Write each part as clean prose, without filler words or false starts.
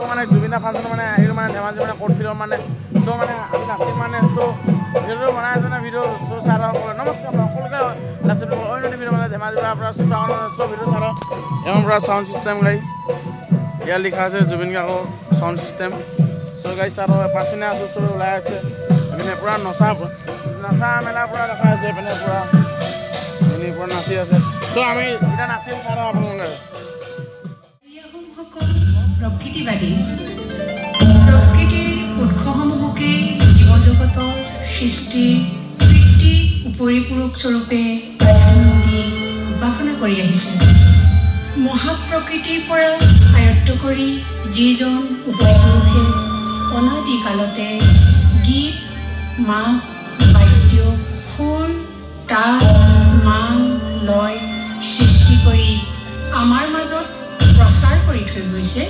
মানে জুবিনা ফাংচন মানে আহিলোঁ মানে ধেমাজি মানে কোৰ্ট ফিল্ডৰ মানে চ' মানে আজি নাচিম মানে চ' ভিডিঅ'টো বনাই আছে ভিডিঅ' চ' চাৰ সকলে নমস্কাৰ সকলোকে লাষ্টত অন্য ভিডিঅ' মানে ধেমাজিৰ পৰা চাউণ্ড চ' ভিডিঅ' চাৰ এওঁৰ পৰা চাউণ্ড চিষ্টেম গাই ইয়াত লিখা আছে জুবিন গাৰ্গৰ চাউণ্ড চিষ্টেম চ' গাই চাৰ 5 মিনিট আছোঁ চ' ওলাই আছে এইপিনে পূৰা নচা মেলাৰ পৰা দেখা আছে এইপিনে পূৰা নাচি আছে চ' আমি এতিয়া নাচিম চাৰ আপোনালোকে প্ৰকৃতিবাদী প্ৰকৃতিৰ উৎসসমূহকে জীৱ জগতৰ সৃষ্টিৰ কৃতি উপৰিপূৰক স্বৰূপে প্ৰাধান্য দি উপাসনা কৰি আহিছে মহাপ্ৰকৃতিৰ পৰা আয়ত্ত কৰি যিজন উপৰিপুৰুষে অনাদি কালতে গীত মাত বাদ্য সুৰ তাল মান লয় সৃষ্টি কৰি আমাৰ মাজত প্ৰচাৰ কৰি থৈ গৈছে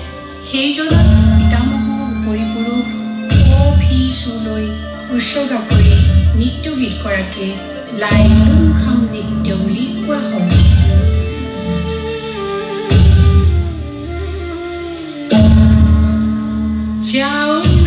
সেইজনক পিতামহ উপৰিপুৰুষ অভিচুলৈ উৎসৰ্গা কৰি নৃত্য গীত কৰাকে লাইলুমখাম নৃত্য বুলি কোৱা হয় যাও